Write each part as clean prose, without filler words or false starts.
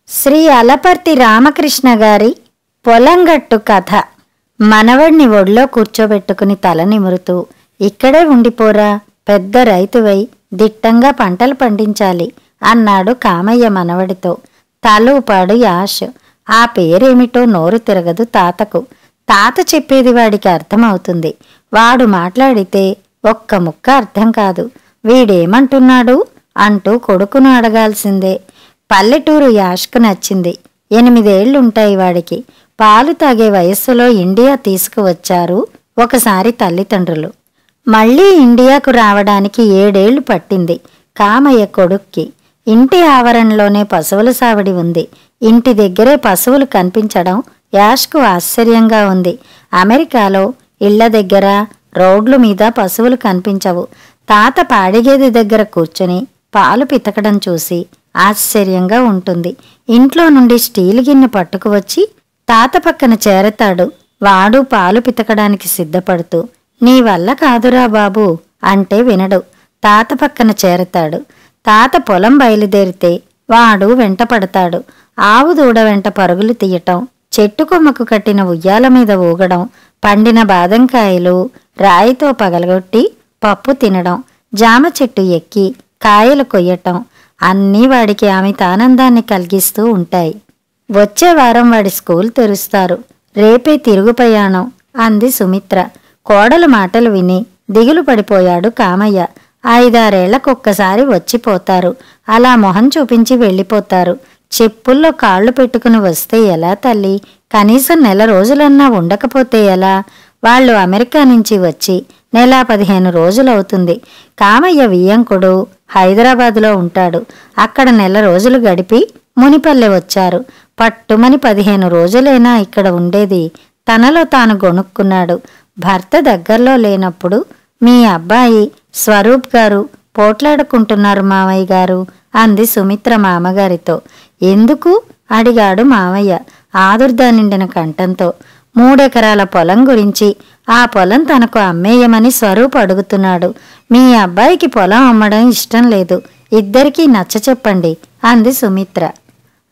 శ్రీ అలపర్తి రామకృష్ణ గారి పొలంగట్టు కథ. మనవడిని ఒడిలో కూర్చోబెట్టుకుని తల నిమురుతూ, ఇక్కడే ఉండిపోరా, పెద్ద రైతువై దిట్టంగా పంటలు పండించాలి అన్నాడు కామయ్య మనవడితో. తలూపాడు యాష్. ఆ పేరేమిటో నోరు తిరగదు తాతకు. తాత చెప్పేది వాడికి అర్థమవుతుంది. వాడు మాట్లాడితే ఒక్క ముక్క అర్థం కాదు. వీడేమంటున్నాడు అంటూ కొడుకును అడగాల్సిందే. పల్లెటూరు యాష్కు నచ్చింది. 8 ఏళ్లుంటాయి వాడికి. పాలు తాగే వయస్సులో ఇండియా తీసుకువచ్చారు ఒకసారి తల్లిదండ్రులు. మళ్లీ ఇండియాకు రావడానికి 7 ఏళ్లు పట్టింది కామయ్య కొడుక్కి. ఇంటి ఆవరణలోనే పశువుల సావడి ఉంది. ఇంటి దగ్గరే పశువులు కనిపించడం యాష్కు ఆశ్చర్యంగా ఉంది. అమెరికాలో ఇళ్ల దగ్గర, రోడ్ల మీద పశువులు కనిపించవు. తాత పాడిగేది దగ్గర కూర్చుని పాలు పితకడం చూసి ఆశ్చర్యంగా ఉంటుంది. ఇంట్లో నుండి స్టీల్ గిన్నె పట్టుకువచ్చి తాత పక్కన చేరతాడు. వాడు పాలు పితకడానికి సిద్ధపడుతూ, నీ వల్ల కాదురా బాబూ అంటే వినడు. తాత పక్కన చేరతాడు. తాత పొలం బయలుదేరితే వాడు వెంట పడతాడు. ఆవు దూడ వెంట పరుగులు తీయటం, చెట్టు కొమ్మకు కట్టిన ఉయ్యాల మీద ఊగడం, పండిన బాదంకాయలు రాయితో పగలగొట్టి పప్పు తినడం, జామ చెట్టు ఎక్కి కాయలు కొయ్యటం అన్నీ వాడికి అమిత ఆనందాన్ని కలిగిస్తూ ఉంటాయి. వచ్చే వారం వాడి స్కూల్ తెరుస్తారు. రేపే తిరుగు ప్రయాణం అంది సుమిత్ర. కోడలు మాటలు విని దిగులు పడిపోయాడు కామయ్య. 5-6 ఏళ్లకొక్కసారి వచ్చిపోతారు. అలా మొహం చూపించి వెళ్ళిపోతారు. చెప్పుల్లో కాళ్ళు పెట్టుకుని వస్తే ఎలా తల్లి? కనీసం నెల రోజులన్నా ఉండకపోతే ఎలా? వాళ్ళు అమెరికా నుంచి వచ్చి నెల 15 రోజులవుతుంది. కామయ్య వియ్యంకుడు హైదరాబాదులో ఉంటాడు. అక్కడ నెల రోజులు గడిపి మునిపల్లె వచ్చారు. పట్టుమని 15 రోజులైనా ఇక్కడ ఉండేది. తనలో తాను గొణుక్కున్నాడు. భర్త దగ్గరలో లేనప్పుడు మీ అబ్బాయి స్వరూప్ గారు పోట్లాడుకుంటున్నారు మామయ్య గారు అంది సుమిత్ర మామగారితో. ఎందుకు అడిగాడు మామయ్య ఆదుర్దా నిండిన కంఠంతో. 3 ఎకరాల పొలం గురించి. ఆ పొలం తనకు అమ్మేయమని స్వరూప్ అడుగుతున్నాడు. మీ అబ్బాయికి పొలం అమ్మడం ఇష్టం లేదు. ఇద్దరికీ నచ్చ చెప్పండి అంది సుమిత్ర.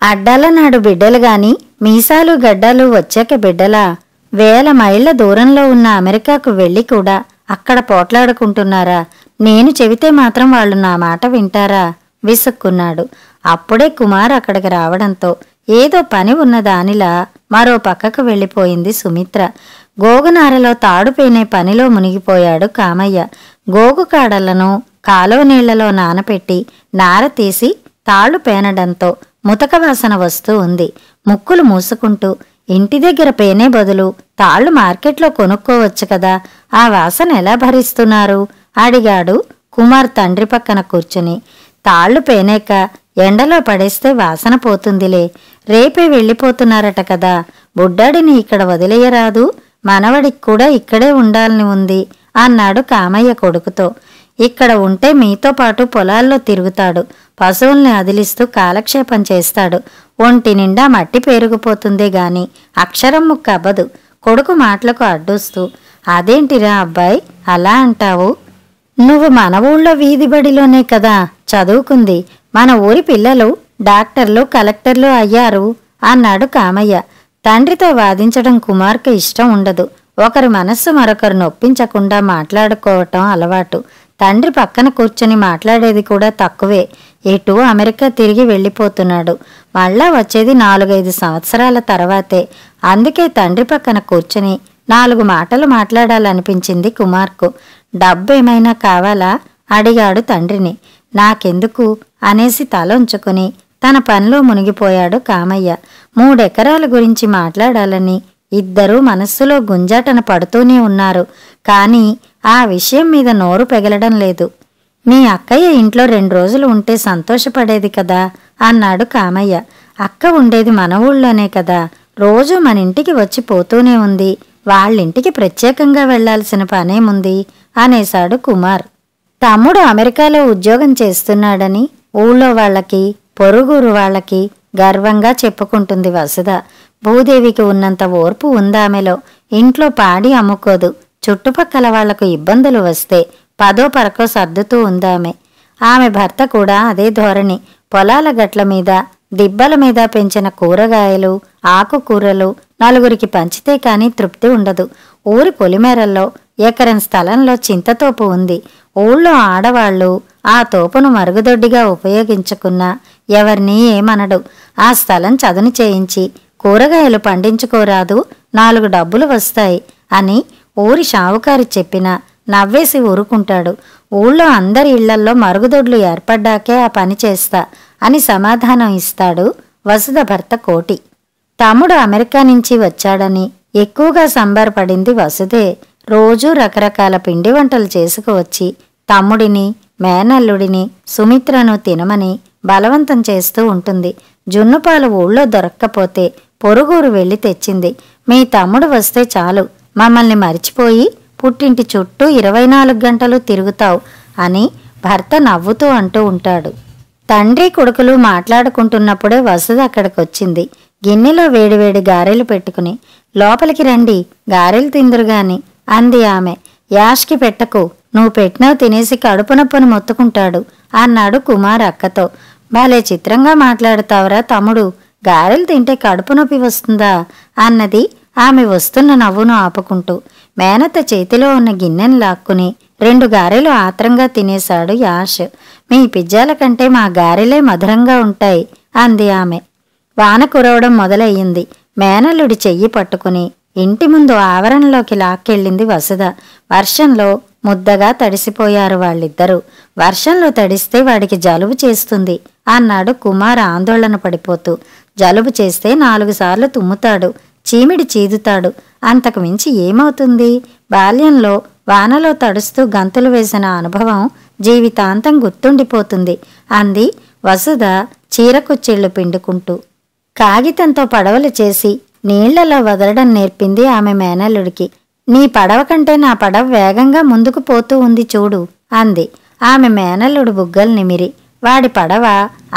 అడ్డాల నాడు బిడ్డలు గాని మీసాలు గడ్డాలు వచ్చాక బిడ్డలా? 1000 మైళ్ల దూరంలో ఉన్న అమెరికాకు వెళ్ళి కూడా అక్కడ పోట్లాడుకుంటున్నారా? నేను చెబితే మాత్రం వాళ్ళు నా మాట వింటారా? విసుక్కున్నాడు. అప్పుడే కుమార్ అక్కడికి రావడంతో ఏదో పని ఉన్న దానిలా మరో పక్కకు వెళ్ళిపోయింది సుమిత్ర. గోగునారలో తాడుపేనే పనిలో మునిగిపోయాడు కామయ్య. గోగు కాడలను కాలువ నీళ్లలో నానపెట్టి నార తీసి తాళ్లు పేనడంతో ముతక వాసన వస్తూ ఉంది. ముక్కులు మూసుకుంటూ, ఇంటి దగ్గర పేనే బదులు తాళ్లు మార్కెట్లో కొనుక్కోవచ్చు కదా, ఆ వాసన ఎలా భరిస్తున్నారు అడిగాడు కుమార్ తండ్రి పక్కన కూర్చుని. తాళ్లు పేనేక ఎండలో పడేస్తే వాసన పోతుందిలే. రేపే వెళ్ళిపోతున్నారట కదా, బుడ్డాడిని ఇక్కడ వదిలేయరాదు? మనవడికి కూడా ఇక్కడే ఉండాలని ఉంది అన్నాడు కామయ్య కొడుకుతో. ఇక్కడ ఉంటే మీతో పాటు పొలాల్లో తిరుగుతాడు. పశువుల్ని అదిలిస్తూ కాలక్షేపం చేస్తాడు. ఒంటి నిండా మట్టి పేరుకుపోతుందే గాని అక్షరం ముక్క అవ్వదు. కొడుకు మాటలకు అడ్డొస్తూ, అదేంటిరా అబ్బాయి అలా అంటావు? నువ్వు మన ఊళ్ళో వీధి బడిలోనే కదా చదువుకుంది. మన ఊరి పిల్లలు డాక్టర్లు కలెక్టర్లు అయ్యారు అన్నాడు కామయ్య. తండ్రితో వాదించడం కుమార్కు ఇష్టం ఉండదు. ఒకరి మనస్సు మరొకరు నొప్పించకుండా మాట్లాడుకోవటం అలవాటు. తండ్రి పక్కన కూర్చుని మాట్లాడేది కూడా తక్కువే. ఎటు అమెరికా తిరిగి వెళ్ళిపోతున్నాడు. మళ్ళా వచ్చేది 4-5 సంవత్సరాల తర్వాతే. అందుకే తండ్రి పక్కన కూర్చుని 4 మాటలు మాట్లాడాలనిపించింది కుమార్కు. డబ్బేమైనా కావాలా అడిగాడు తండ్రిని. నాకెందుకు అనేసి తలొంచుకుని తన పనిలో మునిగిపోయాడు కామయ్య. 3 ఎకరాల గురించి మాట్లాడాలని ఇద్దరూ మనస్సులో గుంజాటన పడుతూనే ఉన్నారు. కానీ ఆ విషయం మీద నోరు పెగలడం లేదు. మీ అక్కయ్య ఇంట్లో 2 రోజులు ఉంటే సంతోషపడేది కదా అన్నాడు కామయ్య. అక్క ఉండేది మన ఊళ్ళోనే కదా, రోజూ మన ఇంటికి వచ్చి పోతూనే ఉంది. వాళ్ళింటికి ప్రత్యేకంగా వెళ్లాల్సిన పనేముంది అనేశాడు కుమార్. తమ్ముడు అమెరికాలో ఉద్యోగం చేస్తున్నాడని ఊళ్ళో వాళ్ళకి పొరుగురు వాళ్ళకి గర్వంగా చెప్పుకుంటుంది వసుధ. భూదేవికి ఉన్నంత ఓర్పు ఉందామెలో. ఇంట్లో పాడి అమ్ముకోదు. చుట్టుపక్కల వాళ్లకు ఇబ్బందులు వస్తే 10 పరకో సర్దుతూ ఉందామె. ఆమె భర్త కూడా అదే ధోరణి. పొలాల గట్ల మీద, దిబ్బల మీద పెంచిన కూరగాయలు, ఆకుకూరలు నలుగురికి పంచితే కాని తృప్తి ఉండదు. ఊరి పొలిమేరల్లో ఎకరం స్థలంలో చింతతోపు ఉంది. ఊళ్ళో ఆడవాళ్లు ఆ తోపును మరుగుదొడ్డిగా ఉపయోగించుకున్నా ఎవరినీ ఏమనడు. ఆ స్థలం చదును చేయించి కూరగాయలు పండించుకోరాదు, 4 డబ్బులు వస్తాయి అని ఊరి షావుకారి చెప్పినా నవ్వేసి ఊరుకుంటాడు. ఊళ్ళో అందరి ఇళ్లల్లో మరుగుదొడ్లు ఏర్పడ్డాకే ఆ పని చేస్తా అని సమాధానం ఇస్తాడు వసుధ భర్త కోటి. తమ్ముడు అమెరికా నుంచి వచ్చాడని ఎక్కువగా సంబరపడింది వసుధే. రోజూ రకరకాల పిండి వంటలు చేసుకువచ్చి తమ్ముడిని, మేనల్లుడిని, సుమిత్రను తినమని బలవంతం చేస్తూ ఉంటుంది. జున్నుపాలు ఊళ్ళో దొరక్కపోతే పొరుగురు వెళ్ళి తెచ్చింది. మీ తమ్ముడు వస్తే చాలు, మమ్మల్ని మరిచిపోయి పుట్టింటి చుట్టూ 24 గంటలు తిరుగుతావు అని భర్త నవ్వుతూ అంటూ ఉంటాడు. తండ్రి కొడుకులు మాట్లాడుకుంటున్నప్పుడే వసుధ అక్కడికొచ్చింది. గిన్నెలో వేడివేడి గారెలు పెట్టుకుని. లోపలికి రండి, గారెలు తిందురుగాని అంది ఆమె. యాష్కి పెట్టకు, నువ్వు పెట్టినవి తినేసి కడుపు నొప్పును మొత్తుకుంటాడు అన్నాడు కుమార్ అక్కతో. భలే చిత్రంగా మాట్లాడతావురా తమ్ముడు, గారెలు తింటే కడుపు నొప్పి వస్తుందా అన్నది ఆమె వస్తున్న నవ్వును ఆపుకుంటూ. మేనత్త చేతిలో ఉన్న గిన్నెను లాక్కుని 2 గారెలు ఆత్రంగా తినేశాడు యాష్. మీ పిజ్జాల కంటే మా గారెలే మధురంగా ఉంటాయి అంది ఆమె. వాన కురవడం మొదలయ్యింది. మేనల్లుడి చెయ్యి పట్టుకుని ఇంటి ముందు ఆవరణలోకి లాక్కెళ్ళింది వసుధ. వర్షంలో ముద్దగా తడిసిపోయారు వాళ్ళిద్దరూ. వర్షంలో తడిస్తే వాడికి జలుబు చేస్తుంది అన్నాడు కుమార్ ఆందోళన పడిపోతూ. జలుబు చేస్తే 4 సార్లు తుమ్ముతాడు, చీమిడి చీదుతాడు, అంతకు మించి ఏమవుతుంది? బాల్యంలో వానలో తడుస్తూ గంతులు వేసిన అనుభవం జీవితాంతం గుర్తుండిపోతుంది అంది వసుధ చీరకుచ్చిళ్ళు పిండుకుంటూ. కాగితంతో పడవలు చేసి నీళ్లలో వదలడం నేర్పింది ఆమె మేనల్లుడికి. నీ పడవ కంటే నా పడవ వేగంగా ముందుకు పోతూ ఉంది చూడు అంది. ఆమె మేనల్లుడు బుగ్గలు నిమిరి వాడి పడవ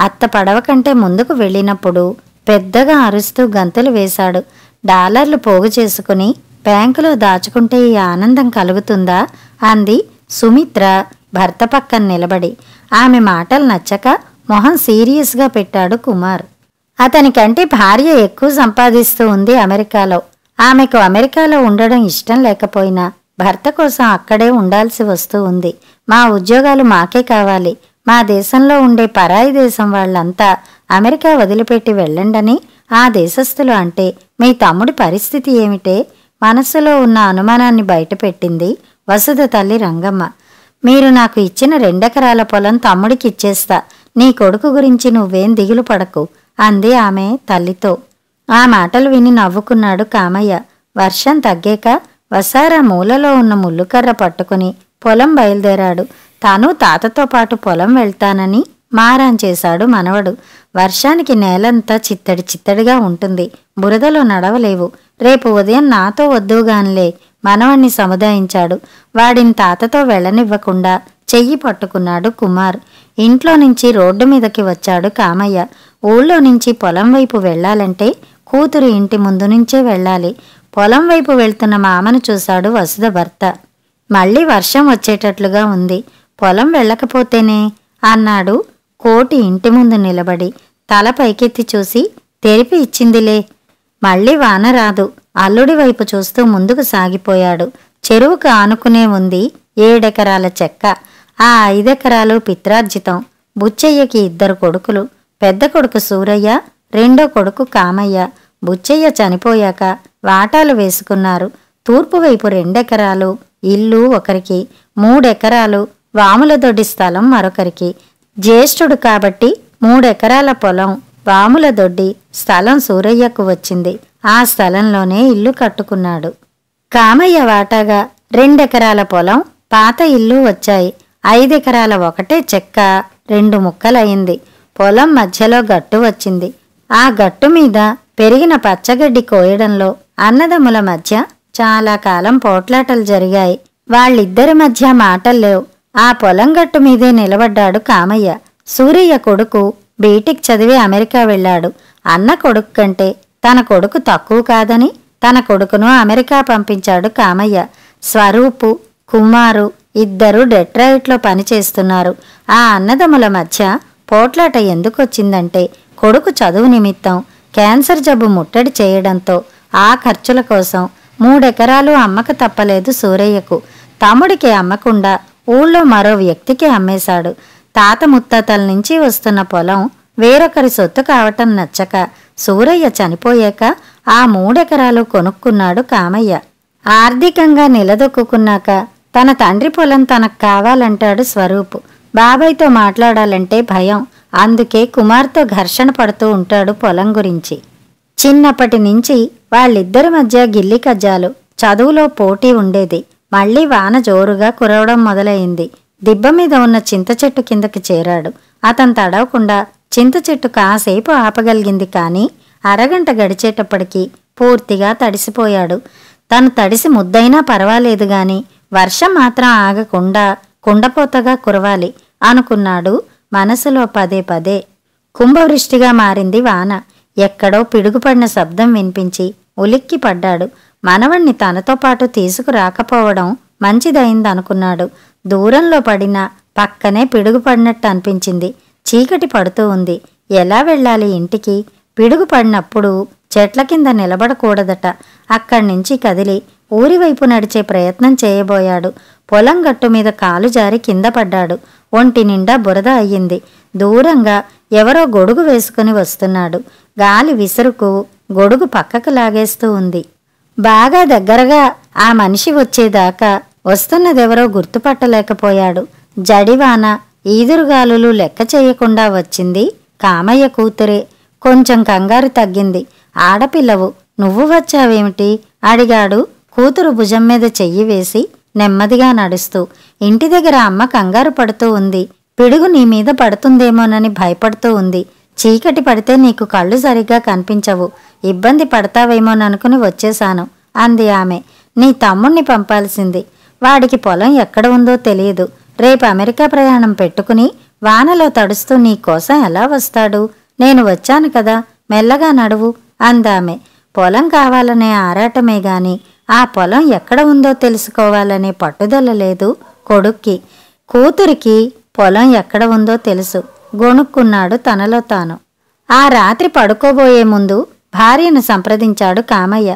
అత్త పడవ కంటే ముందుకు వెళ్ళినప్పుడు పెద్దగా అరుస్తూ గంతులు వేశాడు. డాలర్లు పోగు చేసుకుని బ్యాంకులో దాచుకుంటే ఈ ఆనందం కలుగుతుందా అంది సుమిత్ర భర్త పక్కన నిలబడి. ఆమె మాటలు నచ్చక మొహం సీరియస్గా పెట్టాడు కుమార్. అతనికంటే భార్య ఎక్కువ సంపాదిస్తూ ఉంది అమెరికాలో. ఆమెకు అమెరికాలో ఉండడం ఇష్టం లేకపోయినా భర్త కోసం అక్కడే ఉండాల్సి వస్తూ ఉంది. మా ఉద్యోగాలు మాకే కావాలి, మా దేశంలో ఉండే పరాయి దేశం వాళ్ళంతా అమెరికా వదిలిపెట్టి వెళ్ళండని ఆ దేశస్థులు అంటే మీ తమ్ముడి పరిస్థితి ఏమిటే? మనస్సులో ఉన్న అనుమానాన్ని బయటపెట్టింది వసుధ తల్లి రంగమ్మ. మీరు నాకు ఇచ్చిన 2 ఎకరాల పొలం తమ్ముడికి ఇచ్చేస్తా, నీ కొడుకు గురించి నువ్వేం దిగులు పడకు అంది ఆమె తల్లితో. ఆ మాటలు విని నవ్వుకున్నాడు కామయ్య. వర్షం తగ్గాక వసారా మూలలో ఉన్న ముల్లుకర్ర పట్టుకుని పొలం బయలుదేరాడు. తాను తాతతో పాటు పొలం వెళ్తానని మారాన్ చేశాడు మనవడు. వర్షానికి నేలంతా చిత్తడి చిత్తడిగా ఉంటుంది, బురదలో నడవలేవు. రేపు ఉదయం నాతో వద్దుగాన్లే మనవణ్ణి సముదాయించాడు. వాడిని తాతతో వెళ్ళనివ్వకుండా చెయ్యి పట్టుకున్నాడు కుమార్. ఇంట్లో నుంచి రోడ్డు మీదకి వచ్చాడు కామయ్య. ఊళ్ళో నుంచి పొలం వైపు వెళ్లాలంటే కూతురు ఇంటి ముందు నుంచే వెళ్ళాలి. పొలం వైపు వెళ్తున్న మామను చూశాడు వసుధ భర్త. మళ్ళీ వర్షం వచ్చేటట్లుగా ఉంది, పొలం వెళ్ళకపోతేనే అన్నాడు కోటి ఇంటి ముందు నిలబడి. తల పైకెత్తి చూసి తెరిపి ఇచ్చిందిలే, మళ్ళీ వాన రాదు అల్లుడి వైపు చూస్తూ ముందుకు సాగిపోయాడు. చెరువుకు ఆనుకునే ఉంది 7 ఎకరాల చెక్క. ఆ 5 ఎకరాలు పిత్రార్జితం. బుచ్చయ్యకి 2 కొడుకులు. పెద్ద కొడుకు సూరయ్య, రెండో కొడుకు కామయ్య. బుచ్చయ్య చనిపోయాక వాటాలు వేసుకున్నారు. తూర్పు వైపు 2 ఎకరాలు ఇల్లు ఒకరికి, 3 ఎకరాలు వాముల దొడ్డి స్థలం మరొకరికి. జ్యేష్ఠుడు కాబట్టి 3 ఎకరాల పొలం వాముల దొడ్డి స్థలం సూరయ్యకు వచ్చింది. ఆ స్థలంలోనే ఇల్లు కట్టుకున్నాడు. కామయ్య వాటాగా 2 ఎకరాల పొలం, పాత ఇల్లు వచ్చాయి. 5 ఎకరాల ఒకటే చెక్క 2 ముక్కలయింది. పొలం మధ్యలో గట్టు వచ్చింది. ఆ గట్టు మీద పెరిగిన పచ్చగడ్డి కోయడంలో అన్నదమ్ముల మధ్య చాలా కాలం పోట్లాటలు జరిగాయి. వాళ్ళిద్దరి మధ్య మాటల్లేవు. ఆ పొలం గట్టు మీదే నిలబడ్డాడు కామయ్య. సూరయ్య కొడుకు బీటెక్ చదివి అమెరికా వెళ్ళాడు. అన్న కొడుకు కంటే తన కొడుకు తక్కువ కాదని తన కొడుకును అమెరికా పంపించాడు కామయ్య. స్వరూపు, కుమారు ఇద్దరు డెట్రాయిట్లో పనిచేస్తున్నారు. ఆ అన్నదమ్ముల మధ్య పోట్లాట ఎందుకొచ్చిందంటే కొడుకు చదువు నిమిత్తం క్యాన్సర్ జబ్బు ముట్టడి చేయడంతో ఆ ఖర్చుల కోసం 3 ఎకరాలు అమ్మక తప్పలేదు సూరయ్యకు. తమ్ముడికి అమ్మకుండా ఊళ్ళో మరో వ్యక్తికి అమ్మేశాడు. తాత ముత్తాతల నుంచి వస్తున్న పొలం వేరొకరి సొత్తు కావటం నచ్చక సూరయ్య చనిపోయాక ఆ 3 ఎకరాలు కొనుక్కున్నాడు కామయ్య. ఆర్థికంగా నిలదొక్కున్నాక తన తండ్రి పొలం తనకు కావాలంటాడు స్వరూప్. బాబాయ్తో మాట్లాడాలంటే భయం. అందుకే కుమార్తో ఘర్షణ పడుతూ ఉంటాడు పొలం గురించి. చిన్నప్పటి నుంచి వాళ్ళిద్దరి మధ్య గిల్లి కజ్జాలు. చదువులో పోటీ ఉండేది. మళ్లీ వాన జోరుగా కురవడం మొదలైంది. దిబ్బ మీద ఉన్న చింత చెట్టు కిందకి చేరాడు. అతను తడవకుండా చింత చెట్టు కాసేపు ఆపగలిగింది. కానీ అరగంట గడిచేటప్పటికి పూర్తిగా తడిసిపోయాడు. తను తడిసి ముద్దైనా పర్వాలేదు గాని వర్షం మాత్రం ఆగకుండా కుండపోతగా కురవాలి అనుకున్నాడు మనసులో పదే పదే. కుంభవృష్టిగా మారింది వాన. ఎక్కడో పిడుగుపడిన శబ్దం వినిపించి ఉలిక్కి పడ్డాడు. మనవణ్ణి తనతో పాటు తీసుకురాకపోవడం మంచిదైందనుకున్నాడు. దూరంలో పడినా పక్కనే పిడుగు పడినట్టు అనిపించింది. చీకటి పడుతూ ఉంది. ఎలా వెళ్ళాలి ఇంటికి? పిడుగు పడినప్పుడు చెట్ల కింద నిలబడకూడదట. అక్కడి నుంచి కదిలి ఊరివైపు నడిచే ప్రయత్నం చేయబోయాడు. పొలం గట్టు మీద కాలు జారి కింద పడ్డాడు. ఒంటి నిండా బురద అయ్యింది. దూరంగా ఎవరో గొడుగు వేసుకుని వస్తున్నాడు. గాలి విసురుకు గొడుగు పక్కకు లాగేస్తూ ఉంది. బాగా దగ్గరగా ఆ మనిషి వచ్చేదాకా వస్తున్నదెవరో గుర్తుపట్టలేకపోయాడు. జడివాన, ఈదురుగాలులు లెక్క చేయకుండా వచ్చింది కామయ్య కూతురే. కొంచెం కంగారు తగ్గింది. ఆడపిల్లవు, నువ్వు వచ్చావేమిటి అడిగాడు కూతురు భుజం మీద చెయ్యి వేసి నెమ్మదిగా నడుస్తూ. ఇంటి దగ్గర అమ్మ కంగారు పడుతూ ఉంది. పిడుగు నీ మీద పడుతుందేమోనని భయపడుతూ ఉంది. చీకటి పడితే నీకు కళ్ళు సరిగ్గా కనిపించవు, ఇబ్బంది పడతావేమోననుకుని వచ్చేశాను అంది ఆమె. నీ తమ్ముణ్ణి పంపాల్సింది. వాడికి పొలం ఎక్కడ ఉందో తెలియదు. రేపు అమెరికా ప్రయాణం పెట్టుకుని వానలో తడుస్తూ నీ కోసం ఎలా వస్తాడు? నేను వచ్చాను కదా, మెల్లగా నడువు అందామె. పొలం కావాలనే ఆరాటమే గాని ఆ పొలం ఎక్కడ ఉందో తెలుసుకోవాలనే పట్టుదల లేదు కొడుక్కి. కూతురికి పొలం ఎక్కడ ఉందో తెలుసు. గొణుక్కున్నాడు తనలో తాను. ఆ రాత్రి పడుకోబోయే ముందు భార్యను సంప్రదించాడు కామయ్య.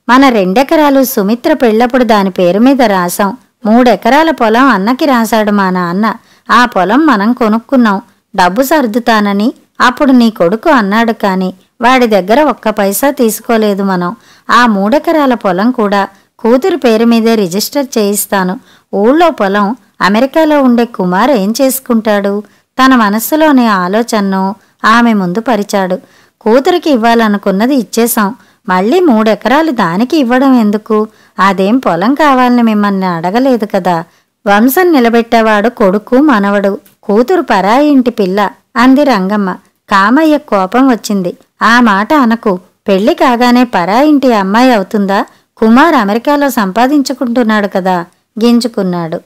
మన 2 ఎకరాలు సుమిత్ర పెళ్ళప్పుడు దాని పేరు మీద రాశాం. 3 ఎకరాల పొలం అన్నకి రాశాడు మా నాన్న. ఆ పొలం మనం కొనుక్కున్నాం. డబ్బు సర్దుతానని అప్పుడు నీ కొడుకు అన్నాడు. కాని వాడి దగ్గర ఒక్క పైసా తీసుకోలేదు మనం. ఆ 3 ఎకరాల పొలం కూడా కూతురు పేరు మీదే రిజిస్టర్ చేయిస్తాను. ఊళ్ళో పొలం అమెరికాలో ఉండే కుమార్ ఏం చేసుకుంటాడు? తన మనస్సులోని ఆలోచనను ఆమె ముందు పరిచాడు. కూతురికి ఇవ్వాలనుకున్నది ఇచ్చేశాం. మళ్ళీ 3 ఎకరాలు దానికి ఇవ్వడం ఎందుకు? అదేం పొలం కావాలని మిమ్మల్ని అడగలేదు కదా. వంశం నిలబెట్టేవాడు కొడుకు, మనవడు. కూతురు పరాయి ఇంటి పిల్ల అంది రంగమ్మ. కామయ్య కోపం వచ్చింది. ఆ మాట అనకు. పెళ్లి కాగానే పరాయింటి అమ్మాయి అవుతుందా? కుమార్ అమెరికాలో సంపాదించుకుంటున్నాడు కదా గింజుకున్నాడు.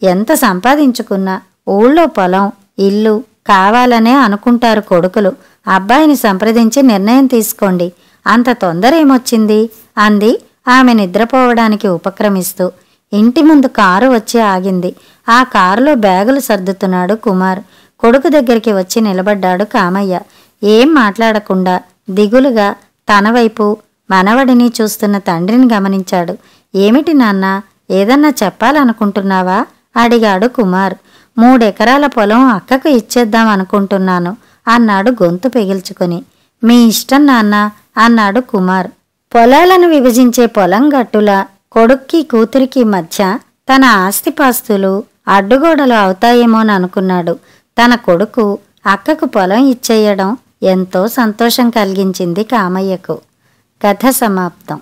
ఎంత సంపాదించుకున్నా ఊళ్ళో పొలం, ఇల్లు కావాలనే అనుకుంటారు కొడుకులు. అబ్బాయిని సంప్రదించి నిర్ణయం తీసుకోండి. అంత తొందర ఏమొచ్చింది అంది ఆమె నిద్రపోవడానికి ఉపక్రమిస్తూ. ఇంటి ముందు కారు వచ్చి ఆగింది. ఆ కారులో బ్యాగులు సర్దుతున్నాడు కుమార్. కొడుకు దగ్గరికి వచ్చి నిలబడ్డాడు కామయ్య. ఏం మాట్లాడకుండా దిగులుగా తన వైపు మనవడిని చూస్తున్న తండ్రిని గమనించాడు. ఏమిటి నాన్న, ఏదన్నా చెప్పాలనుకుంటున్నావా అడిగాడు కుమార్. 3 ఎకరాల పొలం అక్కకు ఇచ్చేద్దాం అనుకుంటున్నాను అన్నాడు గొంతు పెగిల్చుకుని. మీ ఇష్టం నాన్న అన్నాడు కుమార్. పొలాలను విభజించే పొలం గట్టుల కొడుక్కి కూతురికి మధ్య తన ఆస్తిపాస్తులు అడ్డుగోడలు అవుతాయేమోననుకున్నాడు. తన కొడుకు అక్కకు పొలం ఇచ్చేయడం ఎంతో సంతోషం కలిగించింది కామయ్యకు. కథ సమాప్తం.